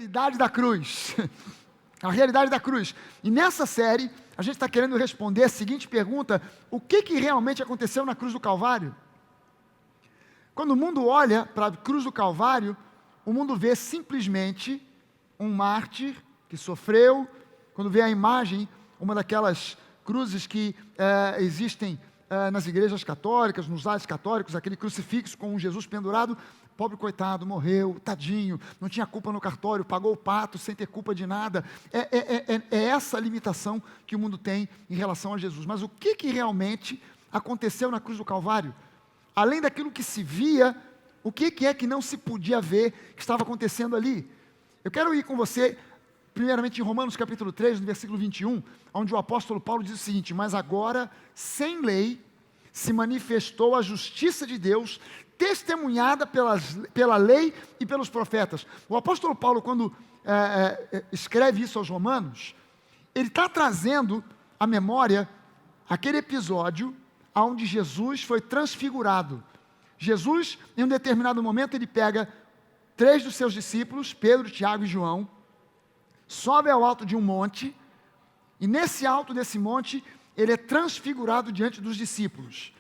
realidade da cruz. A realidade da cruz. E nessa série, a gente está querendo responder a seguinte pergunta: o que realmente aconteceu na cruz do Calvário? Quando o mundo olha para a cruz do Calvário, o mundo vê simplesmente um mártir que sofreu. Quando vê a imagem, uma daquelas cruzes que existem nas igrejas católicas, nos lares católicos, aquele crucifixo com um Jesus pendurado, pobre coitado, morreu, tadinho, não tinha culpa no cartório, pagou o pato sem ter culpa de nada. É essa limitação que o mundo tem em relação a Jesus. Mas o que realmente aconteceu na cruz do Calvário? Além daquilo que se via, o que é que não se podia ver que estava acontecendo ali? Eu quero ir com você, primeiramente em Romanos capítulo 3, no versículo 21, onde o apóstolo Paulo diz o seguinte: mas agora, sem lei, se manifestou a justiça de Deus, testemunhada pela lei e pelos profetas. O apóstolo Paulo, quando escreve isso aos romanos, ele está trazendo à memória aquele episódio onde Jesus foi transfigurado. Jesus, em um determinado momento, ele pega 3 dos seus discípulos, Pedro, Tiago e João, sobe ao alto de um monte, e nesse alto desse monte, ele é transfigurado diante dos discípulos.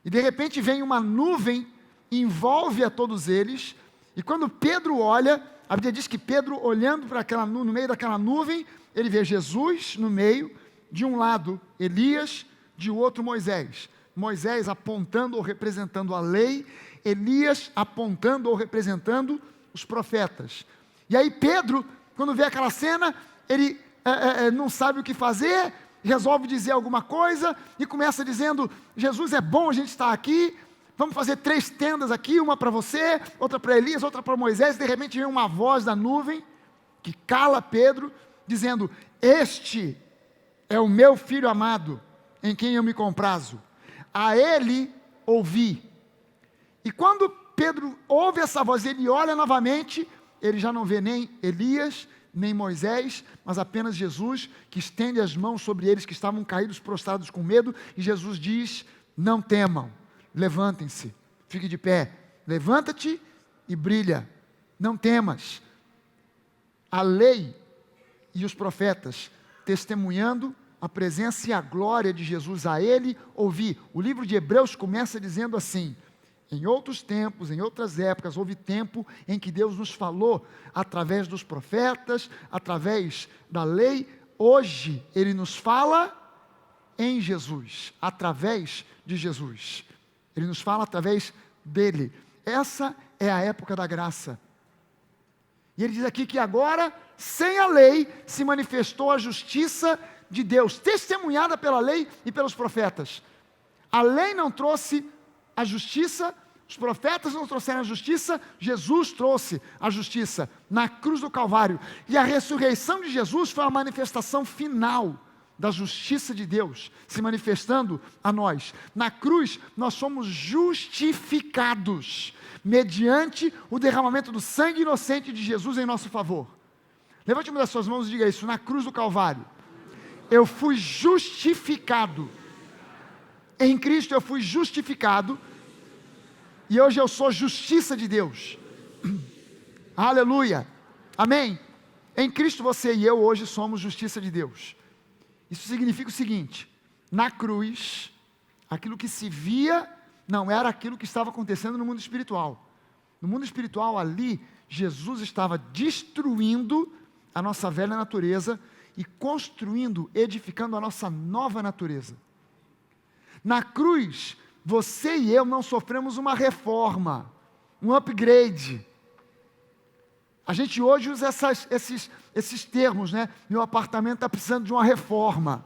E de repente vem uma nuvem, envolve a todos eles, e quando Pedro olha, a Bíblia diz que Pedro, olhando para no meio daquela nuvem, ele vê Jesus no meio, de um lado Elias, de outro Moisés. Moisés apontando ou representando a lei, Elias apontando ou representando os profetas. E aí Pedro, quando vê aquela cena, ele não sabe o que fazer, resolve dizer alguma coisa, e começa dizendo: Jesus, é bom a gente estar aqui, vamos fazer 3 tendas aqui, uma para você, outra para Elias, outra para Moisés. De repente vem uma voz da nuvem, que cala Pedro, dizendo: este é o meu filho amado, em quem eu me comprazo, a ele ouvi. E quando Pedro ouve essa voz, ele olha novamente, ele já não vê nem Elias, nem Moisés, mas apenas Jesus, que estende as mãos sobre eles que estavam caídos, prostrados com medo, e Jesus diz: não temam, levantem-se, fique de pé, levanta-te e brilha, não temas. A lei e os profetas testemunhando a presença e a glória de Jesus, a ele ouvi. O livro de Hebreus começa dizendo assim: em outros tempos, em outras épocas, houve tempo em que Deus nos falou através dos profetas, através da lei. Hoje Ele nos fala em Jesus, através de Jesus. Ele nos fala através dele. Essa é a época da graça. E ele diz aqui que agora, sem a lei, se manifestou a justiça de Deus, testemunhada pela lei e pelos profetas. A lei não trouxe a justiça, os profetas não trouxeram a justiça, Jesus trouxe a justiça na cruz do Calvário. E a ressurreição de Jesus foi a manifestação final da justiça de Deus, se manifestando a nós. Na cruz, nós somos justificados, mediante o derramamento do sangue inocente de Jesus em nosso favor. Levante uma das suas mãos e diga isso: na cruz do Calvário, eu fui justificado. Em Cristo eu fui justificado, e hoje eu sou justiça de Deus. Aleluia, amém? Em Cristo você e eu hoje somos justiça de Deus. Isso significa o seguinte: na cruz, aquilo que se via não era aquilo que estava acontecendo no mundo espiritual. No mundo espiritual, ali, Jesus estava destruindo a nossa velha natureza e construindo, edificando a nossa nova natureza. Na cruz, você e eu não sofremos uma reforma, um upgrade. A gente hoje usa esses termos, né? Meu apartamento está precisando de uma reforma.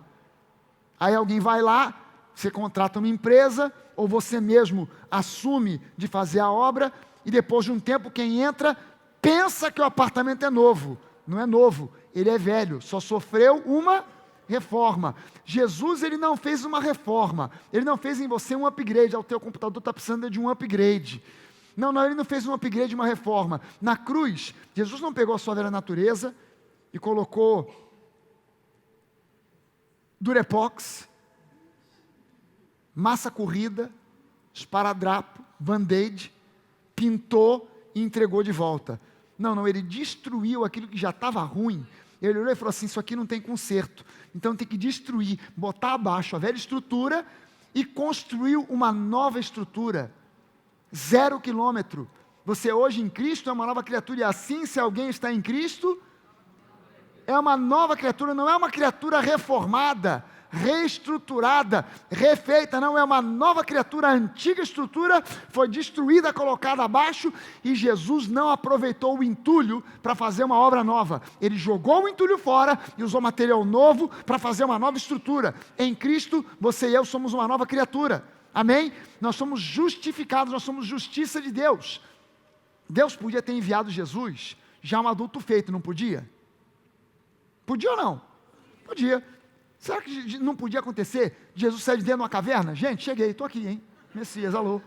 Aí alguém vai lá, você contrata uma empresa, ou você mesmo assume de fazer a obra, e depois de um tempo quem entra, pensa que o apartamento é novo. Não é novo, ele é velho, só sofreu uma reforma. Jesus, ele não fez uma reforma, ele não fez em você um upgrade. O teu computador está precisando de um upgrade. Não, ele não fez um upgrade, uma reforma. Na cruz, Jesus não pegou a sua velha natureza e colocou Durepox, massa corrida, esparadrapo, band-aid, pintou e entregou de volta. Não, ele destruiu aquilo que já estava ruim. Ele olhou e falou assim, isso aqui não tem conserto, então tem que destruir, botar abaixo a velha estrutura e construir uma nova estrutura. 0 quilômetro. Você hoje em Cristo é uma nova criatura, e assim, se alguém está em Cristo, é uma nova criatura, não é uma criatura reformada, reestruturada, refeita, não, é uma nova criatura. A antiga estrutura foi destruída, colocada abaixo, e Jesus não aproveitou o entulho para fazer uma obra nova. Ele jogou o entulho fora e usou material novo para fazer uma nova estrutura. Em Cristo, você e eu somos uma nova criatura. Amém? Nós somos justificados, nós somos justiça de Deus. Deus podia ter enviado Jesus já um adulto feito, não podia? Podia ou não? Podia. Será que não podia acontecer? Jesus sair de dentro de uma caverna? Gente, cheguei, estou aqui, hein? Messias, alô.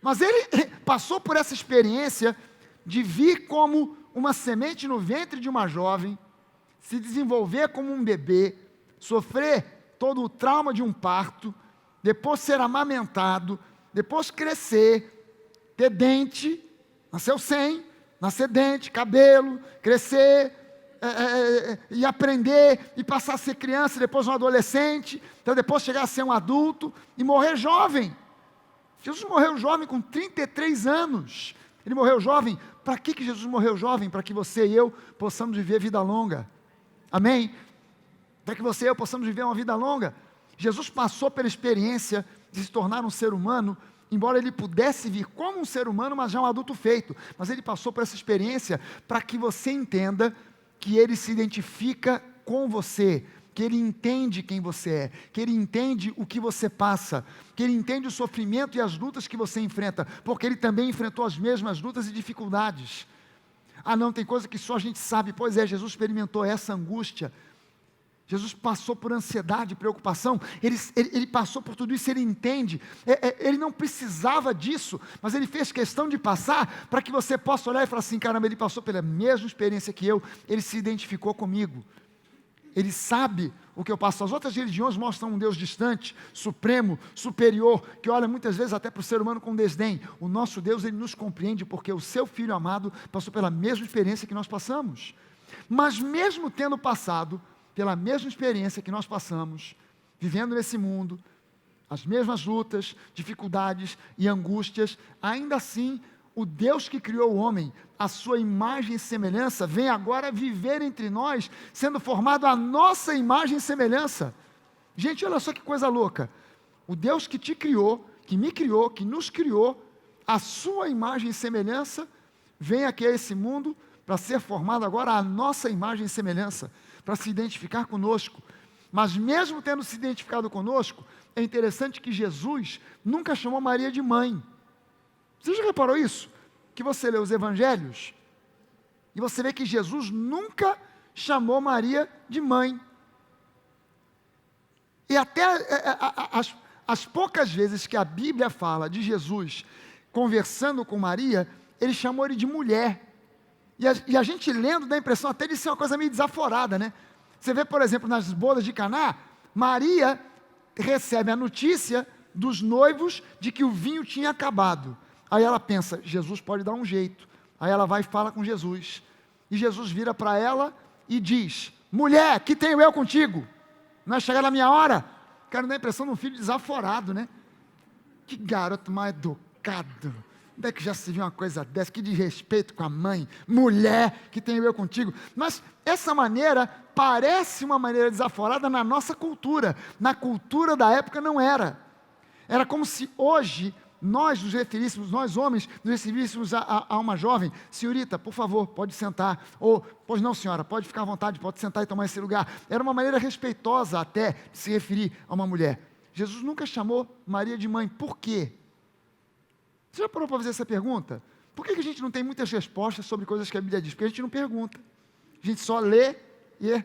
Mas ele passou por essa experiência de vir como uma semente no ventre de uma jovem, se desenvolver como um bebê, sofrer todo o trauma de um parto, depois ser amamentado, depois crescer, ter dente, nasceu sem, nascer dente, cabelo, crescer, e aprender, e passar a ser criança, depois um adolescente, então depois chegar a ser um adulto, e morrer jovem. Jesus morreu jovem com 33 anos, ele morreu jovem. Para que Jesus morreu jovem? Para que você e eu possamos viver vida longa, amém? Para que você e eu possamos viver uma vida longa. Jesus passou pela experiência de se tornar um ser humano, embora ele pudesse vir como um ser humano, mas já um adulto feito, mas ele passou por essa experiência para que você entenda que ele se identifica com você, que ele entende quem você é, que ele entende o que você passa, que ele entende o sofrimento e as lutas que você enfrenta, porque ele também enfrentou as mesmas lutas e dificuldades. Ah não, tem coisa que só a gente sabe. Pois é, Jesus experimentou essa angústia, Jesus passou por ansiedade, preocupação, ele passou por tudo isso, ele entende, ele não precisava disso, mas ele fez questão de passar, para que você possa olhar e falar assim, caramba, ele passou pela mesma experiência que eu, ele se identificou comigo, ele sabe o que eu passo. As outras religiões mostram um Deus distante, supremo, superior, que olha muitas vezes até para o ser humano com desdém. O nosso Deus, ele nos compreende, porque o seu Filho amado passou pela mesma experiência que nós passamos, mas mesmo tendo passado pela mesma experiência que nós passamos, vivendo nesse mundo, as mesmas lutas, dificuldades e angústias, ainda assim, o Deus que criou o homem, a sua imagem e semelhança, vem agora viver entre nós, sendo formado a nossa imagem e semelhança. Gente, olha só que coisa louca. O Deus que te criou, que me criou, que nos criou, a sua imagem e semelhança, vem aqui a esse mundo, para ser formado agora a nossa imagem e semelhança, para se identificar conosco. Mas mesmo tendo se identificado conosco, é interessante que Jesus nunca chamou Maria de mãe. Você já reparou isso? Que você lê os evangelhos, e você vê que Jesus nunca chamou Maria de mãe. E até as poucas vezes que a Bíblia fala de Jesus conversando com Maria, ele chamou ele de mulher. E a gente lendo dá a impressão até de ser uma coisa meio desaforada, né? Você vê, por exemplo, nas bodas de Caná, Maria recebe a notícia dos noivos de que o vinho tinha acabado. Aí ela pensa, Jesus pode dar um jeito. Aí ela vai e fala com Jesus. E Jesus vira para ela e diz, mulher, que tenho eu contigo? Não é chegar na minha hora? Cara, dá a impressão de um filho desaforado, né? Que garoto mal educado. Onde é que já se viu uma coisa dessa? Que desrespeito com a mãe. Mulher, que tenho eu contigo. Mas essa maneira parece uma maneira desaforada na nossa cultura. Na cultura da época não era. Era como se hoje nós nos referíssemos, nós homens, nos referíssemos a uma jovem. Senhorita, por favor, pode sentar. Ou, pois não senhora, pode ficar à vontade, pode sentar e tomar esse lugar. Era uma maneira respeitosa até de se referir a uma mulher. Jesus nunca chamou Maria de mãe. Por quê? Você já parou para fazer essa pergunta? Por que a gente não tem muitas respostas sobre coisas que a Bíblia diz? Porque a gente não pergunta. A gente só lê e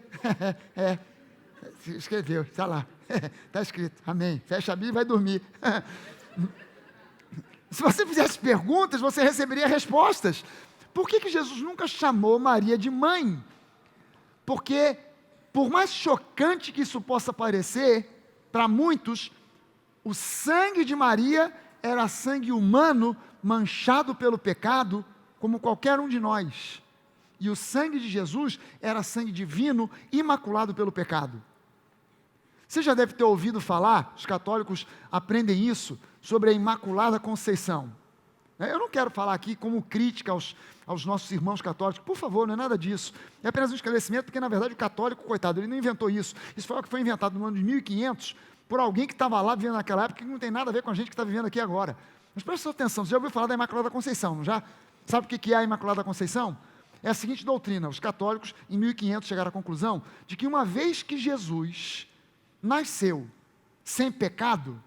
escreveu, está lá. Está escrito, amém. Fecha a Bíblia e vai dormir. Se você fizesse perguntas, você receberia respostas. Por que Jesus nunca chamou Maria de mãe? Porque, por mais chocante que isso possa parecer, para muitos, o sangue de Maria era sangue humano manchado pelo pecado, como qualquer um de nós. E o sangue de Jesus era sangue divino, imaculado pelo pecado. Você já deve ter ouvido falar, os católicos aprendem isso, sobre a Imaculada Conceição. Eu não quero falar aqui como crítica aos nossos irmãos católicos, por favor, não é nada disso. É apenas um esclarecimento, porque na verdade o católico, coitado, ele não inventou isso. Isso foi algo que foi inventado no ano de 1500, por alguém que estava lá vivendo naquela época, que não tem nada a ver com a gente que está vivendo aqui agora. Mas presta atenção, você já ouviu falar da Imaculada Conceição, não já? Sabe o que é a Imaculada Conceição? É a seguinte doutrina: os católicos, em 1500, chegaram à conclusão de que uma vez que Jesus nasceu sem pecado,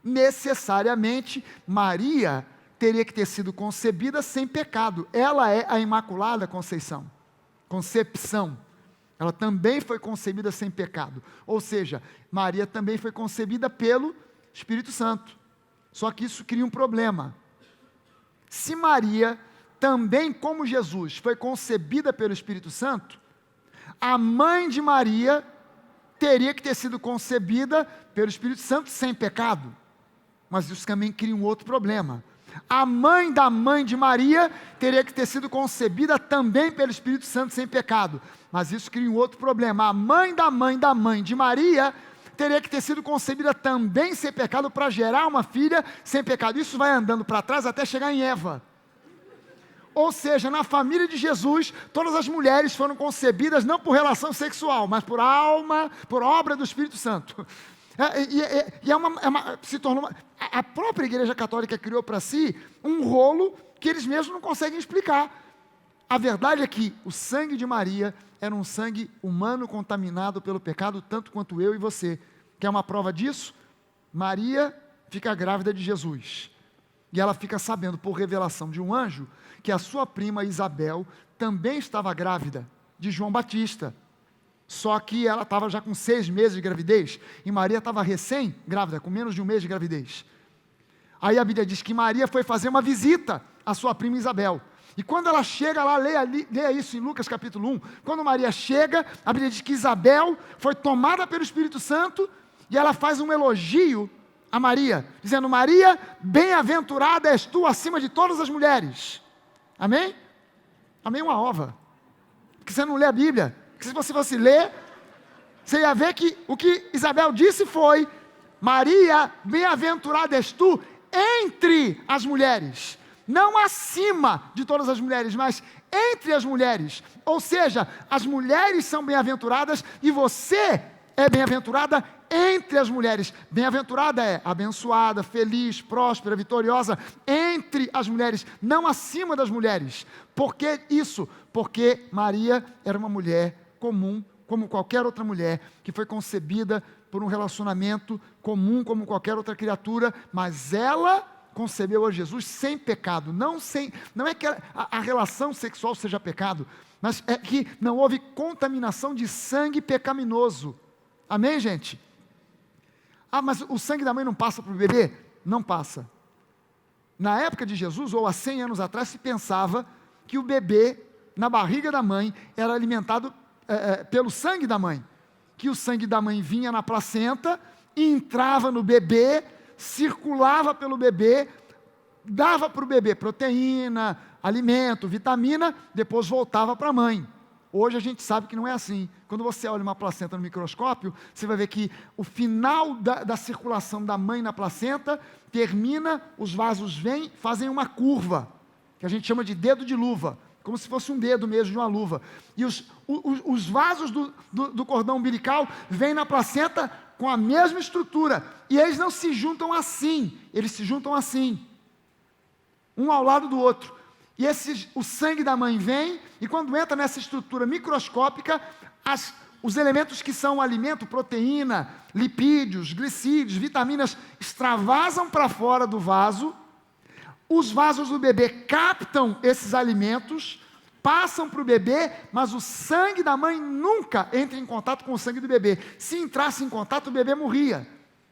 necessariamente Maria teria que ter sido concebida sem pecado. Ela é a Imaculada Conceição. Concepção. Ela também foi concebida sem pecado. Ou seja, Maria também foi concebida pelo Espírito Santo. Só que isso cria um problema. Se Maria também, como Jesus, foi concebida pelo Espírito Santo, a mãe de Maria teria que ter sido concebida pelo Espírito Santo sem pecado. Mas isso também cria um outro problema. A mãe da mãe de Maria teria que ter sido concebida também pelo Espírito Santo sem pecado. Mas isso cria um outro problema. A mãe da mãe de Maria teria que ter sido concebida também sem pecado para gerar uma filha sem pecado. Isso vai andando para trás até chegar em Eva. Ou seja, na família de Jesus, todas as mulheres foram concebidas não por relação sexual, mas por alma, por obra do Espírito Santo. Se tornou a própria Igreja Católica criou para si um rolo que eles mesmos não conseguem explicar. A verdade é que o sangue de Maria era um sangue humano contaminado pelo pecado, tanto quanto eu e você. Quer uma prova disso? Maria fica grávida de Jesus. E ela fica sabendo, por revelação de um anjo, que a sua prima Isabel também estava grávida de João Batista. Só que ela estava já com 6 meses de gravidez, e Maria estava recém-grávida, com menos de 1 mês de gravidez. Aí a Bíblia diz que Maria foi fazer uma visita à sua prima Isabel. E quando ela chega lá, leia isso em Lucas capítulo 1, quando Maria chega, a Bíblia diz que Isabel foi tomada pelo Espírito Santo, e ela faz um elogio a Maria, dizendo: Maria, bem-aventurada és tu acima de todas as mulheres. Amém? Amém uma ova. Porque você não lê a Bíblia. Porque se você fosse ler, você ia ver que o que Isabel disse foi: Maria, bem-aventurada és tu entre as mulheres. Não acima de todas as mulheres, mas entre as mulheres. Ou seja, as mulheres são bem-aventuradas e você é bem-aventurada entre as mulheres. Bem-aventurada é abençoada, feliz, próspera, vitoriosa, entre as mulheres, não acima das mulheres. Por que isso? Porque Maria era uma mulher comum, como qualquer outra mulher, que foi concebida por um relacionamento comum, como qualquer outra criatura, mas ela concebeu a Jesus sem pecado. Não é que a relação sexual seja pecado, mas é que não houve contaminação de sangue pecaminoso. Amém, gente? Mas o sangue da mãe não passa para o bebê? Não passa. Na época de Jesus, ou há 100 anos atrás, se pensava que o bebê, na barriga da mãe, era alimentado pelo sangue da mãe. Que o sangue da mãe vinha na placenta, entrava no bebê, circulava pelo bebê, dava para o bebê proteína, alimento, vitamina, depois voltava para a mãe. Hoje a gente sabe que não é assim. Quando você olha uma placenta no microscópio, você vai ver que o final da circulação da mãe na placenta termina, os vasos vêm, fazem uma curva, que a gente chama de dedo de luva, como se fosse um dedo mesmo de uma luva. E os vasos do cordão umbilical vêm na placenta com a mesma estrutura. E eles não se juntam assim, eles se juntam assim, um ao lado do outro. E o sangue da mãe vem, e quando entra nessa estrutura microscópica, os elementos que são o alimento, proteína, lipídios, glicídios, vitaminas, extravasam para fora do vaso. Os vasos do bebê captam esses alimentos, passam para o bebê, mas o sangue da mãe nunca entra em contato com o sangue do bebê. Se entrasse em contato, o bebê morria.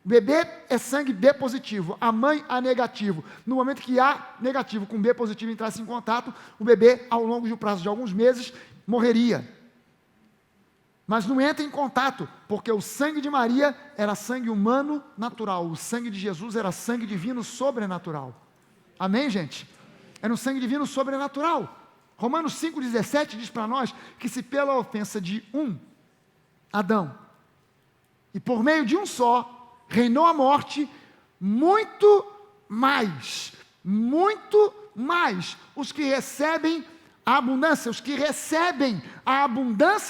O bebê é sangue B positivo, a mãe A negativo. No momento que A negativo com B positivo entrasse em contato, o bebê, ao longo de um prazo de alguns meses, morreria. Mas não entra em contato, porque o sangue de Maria era sangue humano natural, o sangue de Jesus era sangue divino sobrenatural. Amém, gente? Era um sangue divino sobrenatural. Romanos 5,17 diz para nós que se pela ofensa de um, Adão, e por meio de um só, reinou a morte, muito mais, os que recebem a abundância,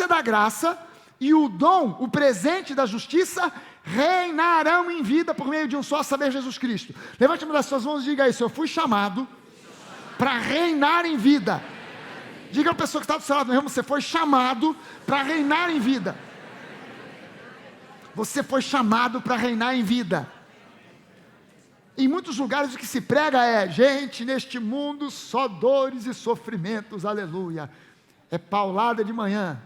da graça e o dom, o presente da justiça, reinarão em vida por meio de um só, saber Jesus Cristo. Levante uma das suas mãos e diga isso: eu fui chamado para reinar em vida. Diga a pessoa que está do seu lado, meu irmão, você foi chamado para reinar em vida. Você foi chamado para reinar em vida. Em muitos lugares o que se prega é: gente, neste mundo só dores e sofrimentos, aleluia. É paulada de manhã,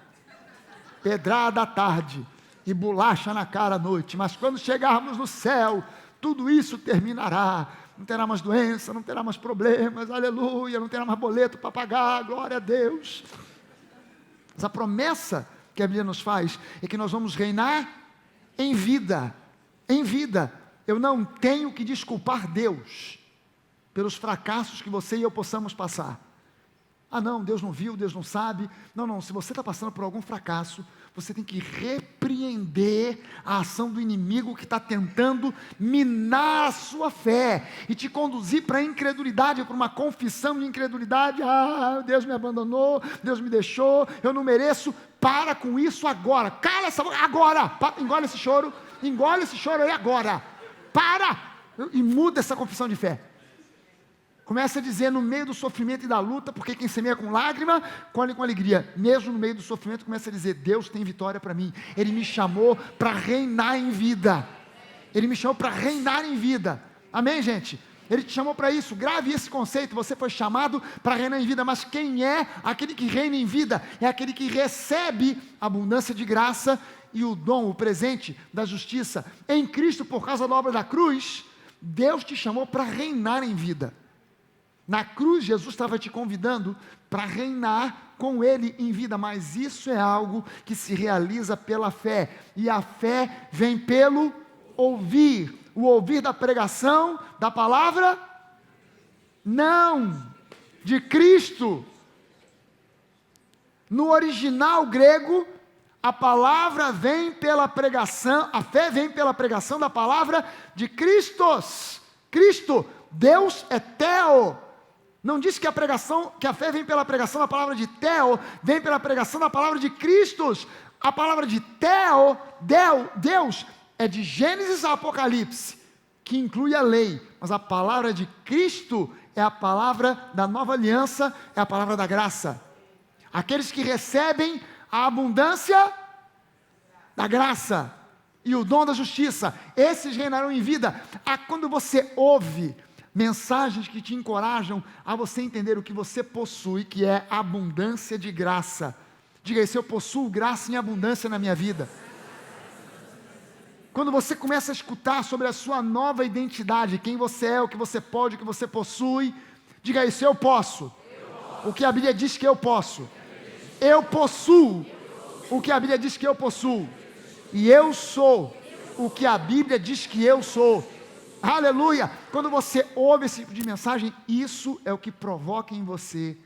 pedrada à tarde e bolacha na cara à noite. Mas quando chegarmos no céu, tudo isso terminará. Não terá mais doença, não terá mais problemas, aleluia, não terá mais boleto para pagar, glória a Deus. Mas a promessa que a Bíblia nos faz é que nós vamos reinar em vida, em vida. Eu não tenho que desculpar Deus pelos fracassos que você e eu possamos passar. Ah não, Deus não viu, Deus não sabe. Não, se você está passando por algum fracasso, você tem que repreender a ação do inimigo que está tentando minar a sua fé e te conduzir para a incredulidade, para uma confissão de incredulidade. Ah, Deus me abandonou, Deus me deixou, eu não mereço. Para com isso agora, cala essa boca agora, engole esse choro aí agora, para e muda essa confissão de fé. Começa a dizer no meio do sofrimento e da luta, porque quem semeia com lágrima, colhe com alegria. Mesmo no meio do sofrimento, começa a dizer: Deus tem vitória para mim. Ele me chamou para reinar em vida. Ele me chamou para reinar em vida. Amém, gente? Ele te chamou para isso. Grave esse conceito. Você foi chamado para reinar em vida. Mas quem é aquele que reina em vida? É aquele que recebe a abundância de graça e o dom, o presente da justiça. Em Cristo, por causa da obra da cruz, Deus te chamou para reinar em vida. Na cruz, Jesus estava te convidando para reinar com Ele em vida, mas isso é algo que se realiza pela fé, e a fé vem pelo ouvir, o ouvir da pregação, da palavra, não, de Cristo. No original grego, a palavra vem pela pregação, a fé vem pela pregação da palavra de Christos. Cristo, Deus é Theo. Não diz que a fé vem pela pregação da palavra de Theo, vem pela pregação da palavra de Christos. A palavra de Theo, Deus, é de Gênesis a Apocalipse, que inclui a lei. Mas a palavra de Cristo é a palavra da nova aliança, é a palavra da graça. Aqueles que recebem a abundância da graça e o dom da justiça, esses reinarão em vida. Quando você ouve mensagens que te encorajam a você entender o que você possui, que é abundância de graça. Diga isso: eu possuo graça em abundância na minha vida. Quando você começa a escutar sobre a sua nova identidade, quem você é, o que você pode, o que você possui, diga isso: eu posso. O que a Bíblia diz que eu posso. Eu possuo o que a Bíblia diz que eu possuo. E eu sou o que a Bíblia diz que eu sou. Aleluia! Quando você ouve esse tipo de mensagem, isso é o que provoca em você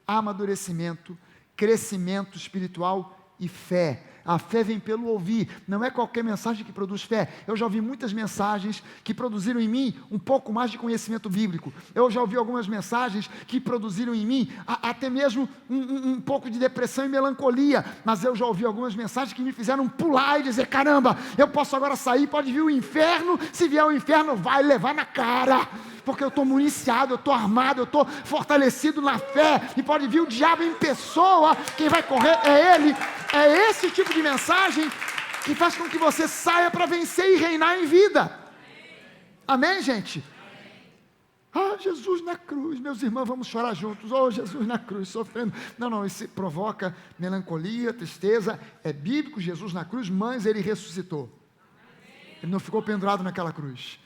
amadurecimento, crescimento espiritual e fé. A fé vem pelo ouvir, não é qualquer mensagem que produz fé. Eu já ouvi muitas mensagens que produziram em mim um pouco mais de conhecimento bíblico. Eu já ouvi algumas mensagens que produziram em mim até mesmo um pouco de depressão e melancolia. Mas eu já ouvi algumas mensagens que me fizeram pular e dizer: caramba, eu posso agora sair, pode vir o inferno, se vier o inferno vai levar na cara. Porque eu estou municiado, eu estou armado, eu estou fortalecido na fé, e pode vir o diabo em pessoa, quem vai correr é ele. É esse tipo de mensagem que faz com que você saia para vencer e reinar em vida. Amém, gente? Ah, Jesus na cruz, meus irmãos, vamos chorar juntos. Oh, Jesus na cruz, sofrendo. Não, isso provoca melancolia, tristeza. É bíblico, Jesus na cruz, mas Ele ressuscitou. Ele não ficou pendurado naquela cruz.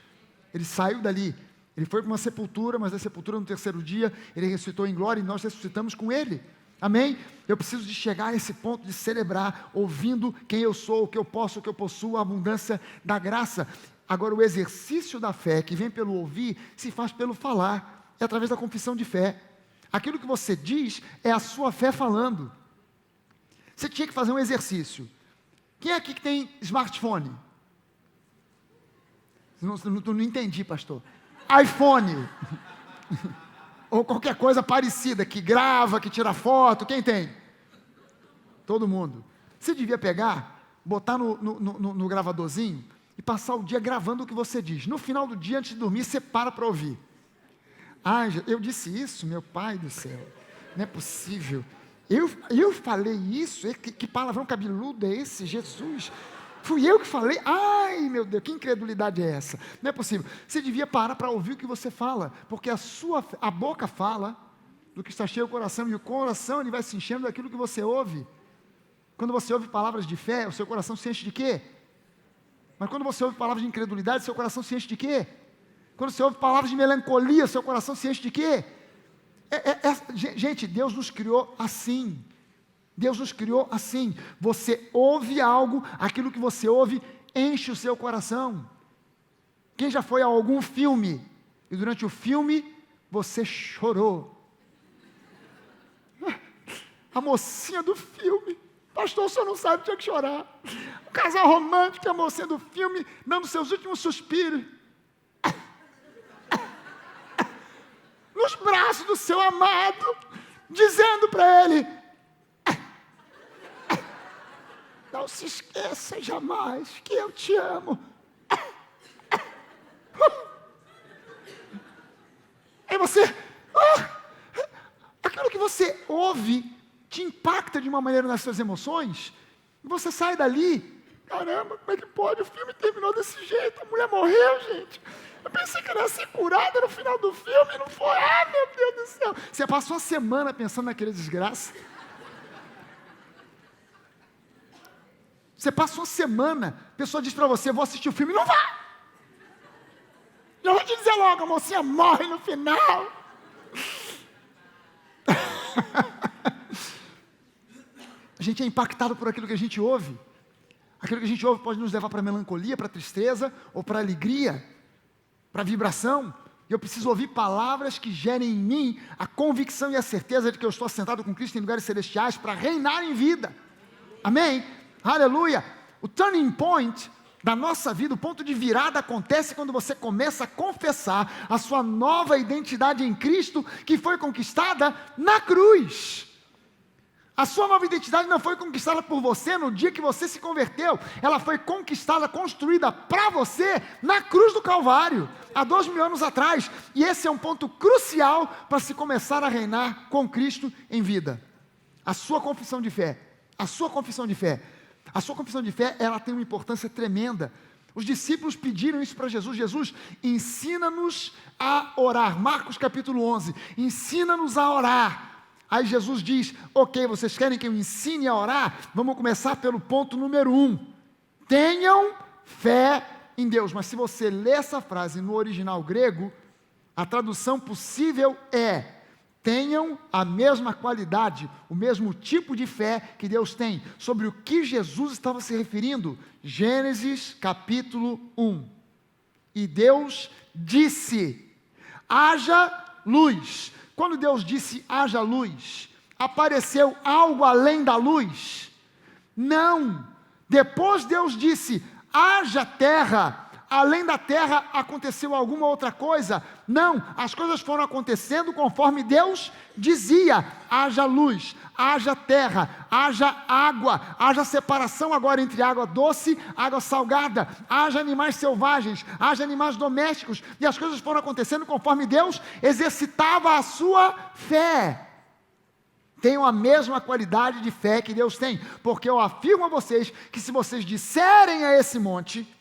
Ele saiu dali. Ele foi para uma sepultura, mas da sepultura no terceiro dia, Ele ressuscitou em glória e nós ressuscitamos com Ele. Amém? Eu preciso de chegar a esse ponto de celebrar, ouvindo quem eu sou, o que eu posso, o que eu possuo, a abundância da graça. Agora, o exercício da fé, que vem pelo ouvir, se faz pelo falar. é através da confissão de fé. Aquilo que você diz é a sua fé falando. Você tinha que fazer um exercício. Quem é aqui que tem smartphone? Não entendi, pastor. iPhone. Ou qualquer coisa parecida, que grava, que tira foto. Quem tem? Todo mundo. Você devia pegar, botar no gravadorzinho e passar o dia gravando o que você diz. No final do dia, antes de dormir, você para ouvir. Eu disse isso, meu pai do céu. Não é possível. Eu falei isso? Que palavrão cabeludo é esse, Jesus? Fui eu que falei? Ai, meu Deus, que incredulidade é essa? Não é possível. Você devia parar para ouvir o que você fala, porque a boca fala do que está cheio o coração, e o coração ele vai se enchendo daquilo que você ouve. Quando você ouve palavras de fé, o seu coração se enche de quê? Mas quando você ouve palavras de incredulidade, seu coração se enche de quê? Quando você ouve palavras de melancolia, seu coração se enche de quê? Gente, Deus nos criou assim. Deus nos criou assim. Você ouve algo, aquilo que você ouve enche o seu coração. Quem já foi a algum filme e durante o filme você chorou? A mocinha do filme, pastor, o senhor não sabe, tinha que chorar. O casal romântico, a mocinha do filme, dando seus últimos suspiros nos braços do seu amado, dizendo para ele: não se esqueça jamais que eu te amo. Aí você, aquilo que você ouve te impacta de uma maneira nas suas emoções, e você sai dali, caramba, como é que pode? O filme terminou desse jeito, a mulher morreu, gente. Eu pensei que ela ia ser curada no final do filme, não foi. Meu Deus do céu. Você passou uma semana pensando naquele desgraça. Você passa uma semana, a pessoa diz para você: vou assistir o filme, não vá. Já vou te dizer logo, a mocinha morre no final. A gente é impactado por aquilo que a gente ouve. Aquilo que a gente ouve pode nos levar para melancolia, para tristeza, ou para alegria, para vibração. E eu preciso ouvir palavras que gerem em mim a convicção e a certeza de que eu estou assentado com Cristo em lugares celestiais para reinar em vida. Amém? Aleluia! O turning point da nossa vida, o ponto de virada acontece quando você começa a confessar a sua nova identidade em Cristo, que foi conquistada na cruz. A sua nova identidade não foi conquistada por você no dia que você se converteu. Ela foi conquistada, construída para você na cruz do Calvário, há 2000 anos atrás. E esse é um ponto crucial para se começar a reinar com Cristo em vida. A sua confissão de fé. A sua confissão de fé. A sua confissão de fé, ela tem uma importância tremenda. Os discípulos pediram isso para Jesus. Jesus, ensina-nos a orar. Marcos capítulo 11. Ensina-nos a orar. Aí Jesus diz: ok, vocês querem que eu ensine a orar? Vamos começar pelo ponto número 1. Tenham fé em Deus. Mas se você ler essa frase no original grego, a tradução possível é: tenham a mesma qualidade, o mesmo tipo de fé que Deus tem. Sobre o que Jesus estava se referindo? Gênesis capítulo 1. E Deus disse: haja luz. Quando Deus disse haja luz, apareceu algo além da luz? Não. Depois Deus disse haja terra. Além da terra aconteceu alguma outra coisa? Não, as coisas foram acontecendo conforme Deus dizia: haja luz, haja terra, haja água, haja separação agora entre água doce e água salgada, haja animais selvagens, haja animais domésticos, e as coisas foram acontecendo conforme Deus exercitava a sua fé. Tenham a mesma qualidade de fé que Deus tem, porque eu afirmo a vocês que se vocês disserem a esse monte,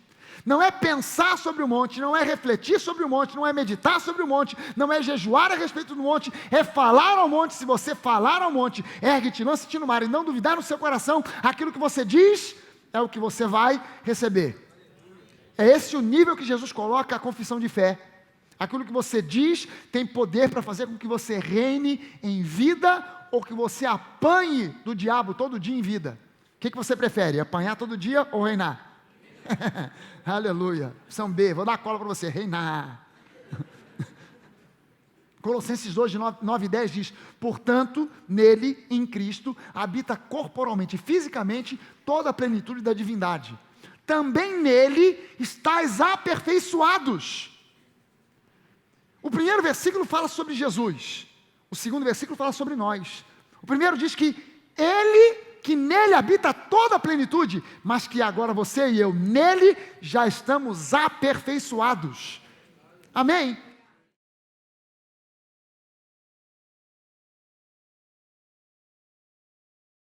não é pensar sobre o monte, não é refletir sobre o monte, não é meditar sobre o monte, não é jejuar a respeito do monte, é falar ao monte. Se você falar ao monte, ergue-te, lança-te no mar e não duvidar no seu coração, aquilo que você diz é o que você vai receber. É esse o nível que Jesus coloca a confissão de fé. Aquilo que você diz tem poder para fazer com que você reine em vida ou que você apanhe do diabo todo dia em vida. O que você prefere, apanhar todo dia ou reinar? Aleluia. São B, vou dar cola para você, reinar. Colossenses 2, de 9 e 10 diz: portanto, nele, em Cristo, habita corporalmente, fisicamente, toda a plenitude da divindade. Também nele estáis aperfeiçoados. O primeiro versículo fala sobre Jesus. O segundo versículo fala sobre nós. O primeiro diz que que nele habita toda a plenitude, mas que agora você e eu, nele, já estamos aperfeiçoados. Amém?